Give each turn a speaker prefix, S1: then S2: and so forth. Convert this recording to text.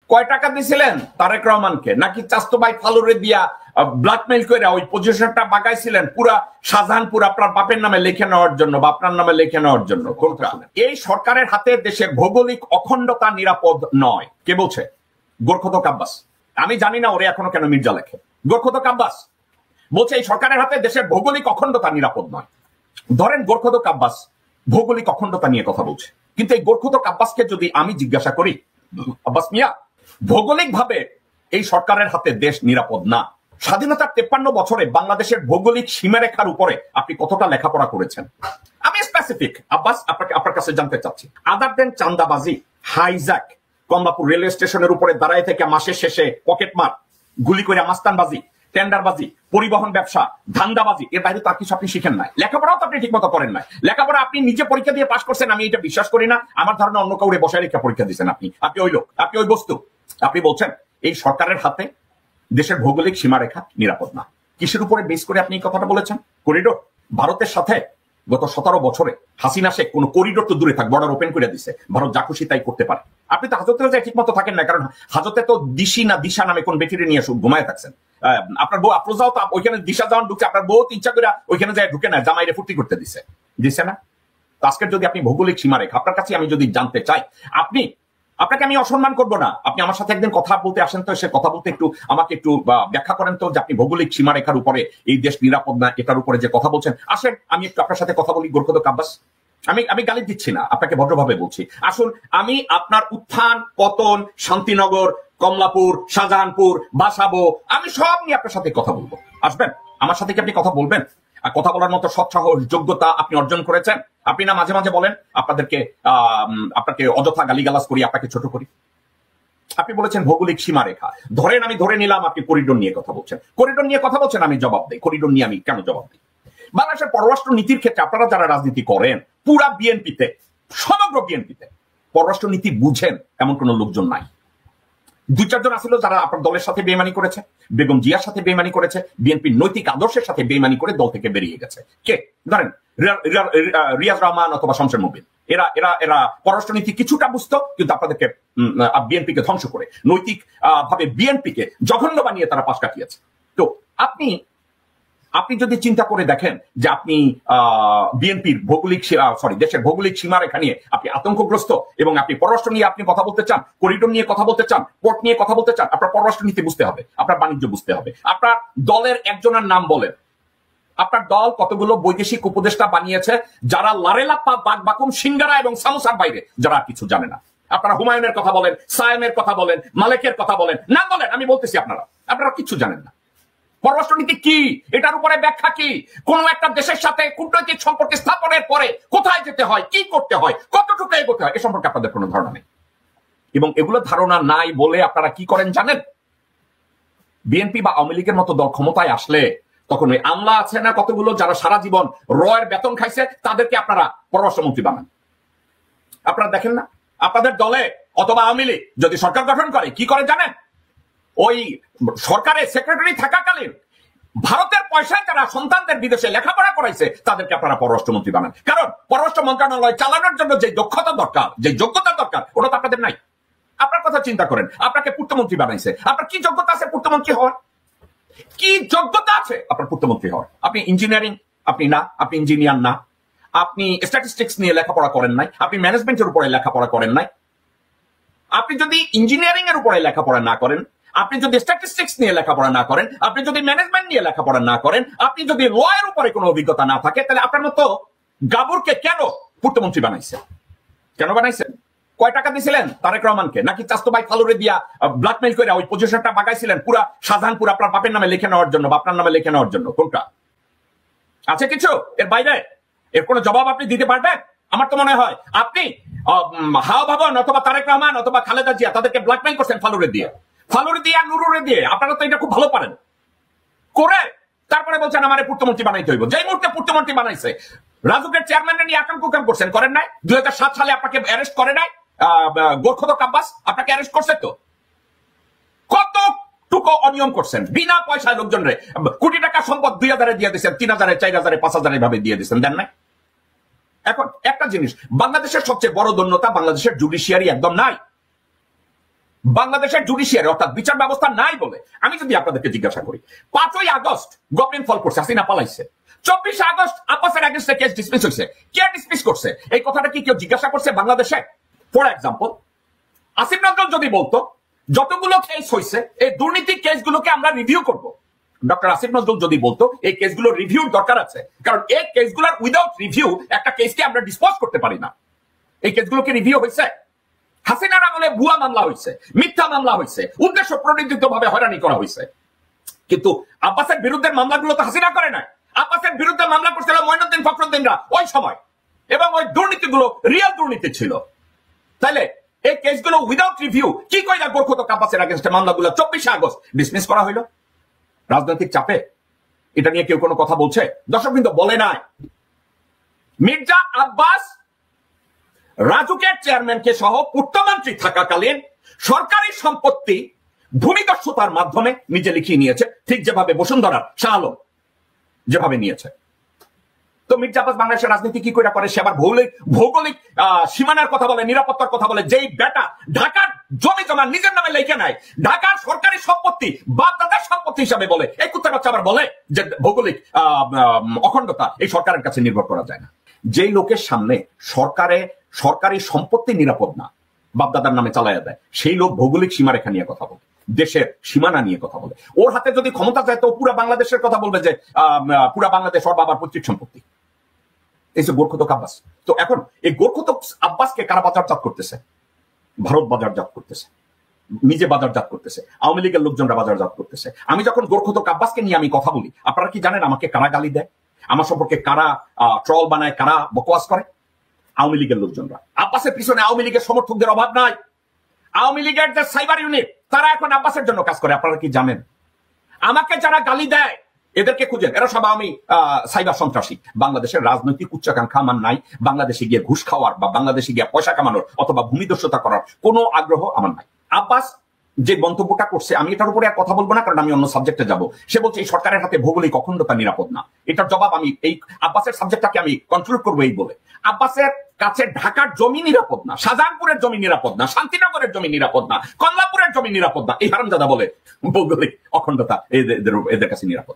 S1: কয় টাকা দিছিলেন তারেক রহমানকে, নাকি চাস্তো ভাই ফালুরে দিয়া ব্ল্যাকমেইল করে ওই পজিশনটা বাগাইছিলেন পুরা শাহজাহানপুর আপনার বাপের নামে লিখে নেওয়ার জন্য বা আপনার নামে লিখে নেওয়ার জন্য? কোনটা? এই সরকারের হাতে দেশের ভৌগোলিক অখণ্ডতা নিরাপদ নয়। কে বলছে? গোরখদক আব্বাস। আমি জানি না ওরে এখনো কেন মির্জা লেখে। গোরখদক আব্বাস বলছে এই সরকারের হাতে দেশের ভৌগোলিক অখণ্ডতা নিরাপদ নয়। ধরেন গোরখদক আব্বাস ভৌগোলিক অখণ্ডতা নিয়ে কথা বলছে, কিন্তু এই গোরখদক আব্বাসকে যদি আমি জিজ্ঞাসা করি, আব্বাস মিয়া, ভৌগোলিক ভাবে এই সরকারের হাতে দেশ নিরাপদ না। স্বাধীনতার 53 বছরে বাংলাদেশের ভৌগোলিক সীমারেখার উপরে আপনি কতটা লেখাপড়া করেছেন? আমি স্পেসিফিক আব্বাস আপনার কাছে জানতে চাচ্ছি। আদার দেন চান্দাবাজি, হাইজ্যাক, কমলাপুর রেলওয়ে স্টেশনের উপরে দাঁড়ায় থেকে মাসের শেষে পকেটমার, গুলি করে মাস্তানবাজি, টেন্ডারবাজি, পরিবহন ব্যবসা, ধান্দাবাজি, এর বাইরে তার কিছু আপনি শিখেন নাই। লেখাপড়াও তো আপনি ঠিক মতো করেন নাই। লেখাপড়া আপনি নিজে পরীক্ষা দিয়ে পাশ করছেন, আমি এটা বিশ্বাস করি না। আমার ধারণা অন্য কাউরে বসায় রেখে পরীক্ষা দিচ্ছেন আপনি ওই লোক, আপনি ওই বস্তু। আপনি বলছেন এই সরকারের হাতে দেশের ভৌগোলিক সীমারেখা নিরাপদ না। কিসের উপরে বেস করে আপনি এই কথাটা বলেছেন? করিডোর। ভারতের সাথে গত 17 বছরে হাসিনা শেখ কোন করিডোর তো দূরে থাক, বর্ডার ওপেন করে দিছে। ভারত যা খুশি তাই করতে পারে। আপনি তো হাজতে যায় ঠিক মতো থাকেন না, কারণ হাজতে তো দিশা নামে কোন বেটিরে নিয়ে ঘুমায় থাকছেন। আপনার বউ আফরোজাও তো ওইখানে দিশা যাওয়ান ঢুকছে, আপনার বউ ইচ্ছা করে ওইখানে যায় ঢুকে না, জামাইরে ফুর্তি করতে দিছে না? আজকের যদি আপনি ভৌগোলিক সীমারেখা, আপনার কাছে আমি যদি জানতে চাই, আপনাকে আমি অসম্মান করব না। আপনি আমার সাথে একদিন কথা বলতে আসেন, তো সে কথা বলতে আমাকে একটু ব্যাখ্যা করেন তো, যে আপনি ভৌগোলিক সীমারেখার উপরে এই দেশ নিরাপদ না, এটার উপরে যে কথা বলছেন। আসেন আমি একটু আপনার সাথে কথা বলি। গোরখদক আব্বাস, আমি গালি দিচ্ছি না, আপনাকে ভদ্রভাবে বলছি। আসুন আমি আপনার উত্থান পতন, শান্তিনগর, কমলাপুর, শাহজাহানপুর, বাসাবো, আমি সব নিয়ে আপনার সাথে কথা বলবো। আসবেন আমার সাথে, কি আপনি কথা বলবেন? আর কথা বলার মতো সৎ সাহস, যোগ্যতা আপনি অর্জন করেছেন? আপনি না মাঝে মাঝে বলেন আপনাকে অযথা গালিগালাজ করি, আপনাকে ছোট করি। আপনি বলেছেন ভৌগোলিক সীমারেখা। ধরেন আমি ধরে নিলাম আপনি করিডোর নিয়ে কথা বলছেন। করিডোর নিয়ে কথা বলছেন, আমি জবাব দিই। করিডোর নিয়ে আমি কেন জবাব দিই? বাংলাদেশের পররাষ্ট্র নীতির ক্ষেত্রে আপনারা যারা রাজনীতি করেন, পুরা বিএনপিতে, সমগ্র বিএনপিতে পররাষ্ট্র নীতি বুঝেন এমন কোন লোকজন নাই। 2-4 জন আসলে যারা আপনার দলের সাথে বেইমানি করেছে, বেগম জিয়ার সাথে বেইমানি করেছে, বিএনপির নৈতিক আদর্শের সাথে বেইমানি করে দল থেকে বেরিয়ে গেছে। কে? ধরেন রিয়াজ রহমান অথবা শমশের মুবিন। এরা পররাষ্ট্রনীতি কিছুটা বুঝতো, কিন্তু আপনাদেরকে বিএনপিকে ধ্বংস করে নৈতিক ভাবে বিএনপিকে জঘন্য বানিয়ে তারা পাশ কাটিয়েছে। তো আপনি যদি চিন্তা করে দেখেন যে আপনি বিএনপির দেশের ভৌগোলিক সীমারেখা নিয়ে আপনি আতঙ্কগ্রস্ত, এবং আপনি পররাষ্ট্র নিয়ে আপনি কথা বলতে চান, করিডোর নিয়ে কথা বলতে চান, পোর্ট নিয়ে কথা বলতে চান, আপনার পররাষ্ট্র নীতি বুঝতে হবে, আপনার বাণিজ্য বুঝতে হবে। আপনার দলের একজনের নাম বলেন। আপনার দল কতগুলো বৈদেশিক উপদেষ্টা বানিয়েছে যারা লারেলাপ্পা, বাগবাকুম, সিঙ্গারা এবং সামোসার বাইরে যারা কিছু জানে না। আপনারা হুমায়ুনের কথা বলেন, সায়েমের কথা বলেন, মালেকের কথা বলেন, না বলেন, আমি বলতেছি আপনারা কিছু জানেন না। পররাষ্ট্রনীতি কি, এটার উপরে ব্যাখ্যা কি, কোন একটা দেশের সাথে কূটনৈতিক সম্পর্ক স্থাপনের পরে কোথায় যেতে হয়, কি করতে হয়, কতটুকু এগোতে হয়, এ সম্পর্কে আপনাদের কোনো ধারণা নেই। এবং এগুলো ধারণা নাই বলে আপনারা কি করেন জানেন? বিএনপি বা আওয়ামী লীগের মতো দল ক্ষমতায় আসলে তখন ওই আমলা আছে না কতগুলো, যারা সারা জীবন রয়ের বেতন খাইছে, তাদেরকে আপনারা পররাষ্ট্রমন্ত্রী বানান। আপনারা দেখেন না আপনাদের দলে অথবা আওয়ামী লীগ যদি সরকার গঠন করে কি করে জানেন? ওই সরকারের সেক্রেটারি থাকাকালীন ভারতের পয়সায় তারা সন্তানদের বিদেশে লেখাপড়া করাইছে, তাদেরকে আপনারা পররাষ্ট্রমন্ত্রী বানান। কারণ পররাষ্ট্র মন্ত্রণালয় চালানোর জন্য যে দক্ষতা দরকার, যে যোগ্যতা দরকার, ওটা তো আপনাদের নাই। আপনার কথা চিন্তা করেন, আপনাকে পূর্তমন্ত্রী বানাইছে, আপনার কি যোগ্যতা আছে পূর্তমন্ত্রী হওয়ার? কি যোগ্যতা আছে আপনার পূর্তমন্ত্রী হওয়ার? আপনি ইঞ্জিনিয়ারিং, আপনি না, আপনি ইঞ্জিনিয়ার না, আপনি স্ট্যাটিস্টিক্স নিয়ে লেখাপড়া করেন নাই, আপনি ম্যানেজমেন্টের উপরে লেখাপড়া করেন নাই। আপনি যদি ইঞ্জিনিয়ারিং এর উপরে লেখাপড়া না করেন, আপনি যদি স্ট্যাটিস্টিক্স নিয়ে লেখাপড়া না করেন, আপনি যদি ম্যানেজমেন্ট নিয়ে লেখাপড়া না করেন, আপনি যদি ল এর উপরে কোনো অভিজ্ঞতা না থাকে, তাহলে আপনার মতো গাবুরকে কেন পূর্তমন্ত্রী বানাইছে? কেন বানাইছেন? কয় টাকা দিছিলেন তারেক রহমানকে, নাকি চাস্তো ভাই ফালুরে দিয়া ব্ল্যাকমেইল করে ওই পজিশনটা বাগাইছিলেন পুরা শাহজাহানপুর আপনার বাপের নামে লিখে নেওয়ার জন্য বা আপনার নামে লিখে নেওয়ার জন্য? কোনটা আছে? কিছু এর বাইরে এর কোনো জবাব আপনি দিতে পারবেন? আমার তো মনে হয় আপনি হাওয়া ভবন অথবা তারেক রহমান অথবা খালেদা জিয়া তাদেরকে ব্ল্যাকমেইল করছেন ফালুরে দিয়ে আর নুরুরে দিয়ে। আপনারা তো এটা খুব ভালো পারেন করে, তারপরে বলছেন আমার পূর্তমন্ত্রী বানাইতে হইব। যেই মুহূর্তে পূর্তমন্ত্রী বানাইছে, রাজুকের চেয়ারম্যান নিয়ে আকাম কুকাম করছেন, করেন নাই? 2007 সালে আপনাকে অ্যারেস্ট করে নাই গোরখদক আব্বাস? আপনাকে অ্যারেস্ট করছে তো? কতটুকু অনিয়ম করছেন, বিনা পয়সায় লোকজনরে কোটি টাকা সম্পদ 2000-এ দিয়ে দিচ্ছেন, 3000-এ, 4000-এ, 5000-এ ভাবে দিয়ে দিচ্ছেন, দেন নাই? এখন একটা জিনিস, বাংলাদেশের সবচেয়ে বড় দন্যতা, বাংলাদেশের জুডিশিয়ারি একদম নাই। বাংলাদেশের জুডিশিয়ারি অর্থাৎ বিচার ব্যবস্থা নাই বলে আমি যদি আপনাদেরকে জিজ্ঞাসা করি 5ই আগস্ট গভর্নমেন্ট ফল করছে, হাসিনা পালাইছে, 24 আগস্ট আব্বাসের এগেইনস্টে কেস ডিসমিস হয়েছে, কে ডিসমিস করছে এই কথাটা কি কেউ জিজ্ঞাসা করছে বাংলাদেশে? ফর এক্সাম্পল, আসিফ নজরুল যদি বলতো যতগুলো কেস হয়েছে এই দুর্নীতি কেসগুলোকে আমরা রিভিউ করব, ডক্টর আসিফ নজরুল যদি বলতো এই কেসগুলো রিভিউর দরকার আছে, কারণ এই কেসগুলোর উইদাউট রিভিউ একটা কেসকে আমরা ডিসপোজ করতে পারি না। এই কেসগুলোকে রিভিউ হয়েছে? হাসিনার আমলে ভুয়া মামলা হয়েছে, মিথ্যা মামলা হয়েছে, উদ্দেশ্য প্রণোদিত ভাবে হয়রানি করা হয়েছে, কিন্তু আব্বাসের বিরুদ্ধে মামলাগুলো তো হাসিনা করে নাই। আব্বাসের বিরুদ্ধে মামলা করছিল মঈনুদ্দিন ফখরুদ্দিনরা ওই সময়, এবং ওই দুর্নীতিগুলো রিয়েল দুর্নীতি ছিল। তাইলে এই কেসগুলো উইদাউট রিভিউ কি কইরা গোরখতক আব্বাসের এগেইনস্টে মামলাগুলো 24 আগস্ট ডিসমিস করা হইল? রাজনৈতিক চাপে? এটা নিয়ে কেউ কোনো কথা বলছে? দর্শক কিন্তু বলে নাই। মির্জা আব্বাস রাজুকের চেয়ারম্যানকে সহ পূর্তমন্ত্রী থাকাকালীন সরকারি সম্পত্তি ভূমিদস্যুতার মাধ্যমে নিজে লিখিয়ে নিয়েছে, ঠিক যেভাবে বসুন্ধরার শাহ আলম যেভাবে নিয়েছে। তো মির্জা আব্বাস বাংলাদেশের রাজনীতি কি করে সে আবার ভৌগোলিক সীমানার কথা বলে, নিরাপত্তার কথা বলে। যেই বেটা ঢাকার জমি জমা নিজের নামে লিখে নেয়, ঢাকার সরকারি সম্পত্তি বাপ দাদার সম্পত্তি হিসাবে বলে, এই কুত্তা বাচ্চা আবার বলে যে ভৌগোলিক অখণ্ডতা এই সরকারের কাছে নির্ভর করা যায় না। যেই লোকের সামনে সরকারি সম্পত্তি নিরাপদ না, বাপদাদার নামে চালাইয়া দেয়, সেই লোক ভৌগোলিক সীমারেখা নিয়ে কথা বলে, দেশের সীমানা নিয়ে কথা বলে। ওর হাতে যদি ক্ষমতা যায় তো পুরা বাংলাদেশের কথা বলবে যে পুরা বাংলাদেশ ওর বাবার পৈতৃক সম্পত্তি। এই যে গোরখতক আব্বাস, তো এখন এই গোরখতক আব্বাসকে কারা বাজারজাত করতেছে? ভারত বাজারজাত করতেছে, নিজে বাজারজাত করতেছে, আওয়ামী লীগের লোকজনরা বাজারজাত করতেছে। আমি যখন গোরখতক আব্বাসকে নিয়ে আমি কথা বলি, আপনারা কি জানেন আমাকে কারা গালি দেয়, আমার সম্পর্কে কারা ট্রল বানায়, কারা বকওয়াস করে? আওয়ামী লীগের লোকজনরা। আব্বাসের পিছনে আওয়ামী লীগের সমর্থকদের অভাব নাই। আওয়ামী লীগের যে সাইবার ইউনিট তারা এখন আব্বাসের জন্য কাজ করে, আপনারা কি জানেন? আমাকে যারা গালি দেয় এদেরকে খুঁজেন, এরা সব আমি সাইবার সন্ত্রাসী। বাংলাদেশের রাজনৈতিক উচ্চাকাঙ্ক্ষা আমার নাই, বাংলাদেশে গিয়ে ঘুষ খাওয়ার বা বাংলাদেশে গিয়ে পয়সা কামানোর অথবা ভূমিদস্যুতা করার কোনো আগ্রহ আমার নাই। আব্বাস যে মন্তব্যটা করছে আমি এটার উপরে আর কথা বলবো না, কারণ আমি অন্য সাবজেক্টে যাব। সে বলছে এই সরকারের হাতে ভৌগোলিক অখণ্ডতা নিরাপদ না। এটার জবাব আমি এই আব্বাসের সাবজেক্টটাকে আমি কন্ট্রোল করবো এই বলে, আব্বাসের কাছে ঢাকার জমি নিরাপদ না, শাহজাহানপুরের জমি নিরাপদ না, শান্তিনগরের জমি নিরাপদ না, কমলাপুরের জমি নিরাপদ না, এই হারামজাদা বলে ভৌগোলিক অখণ্ডতা এদের কাছে নিরাপদ না।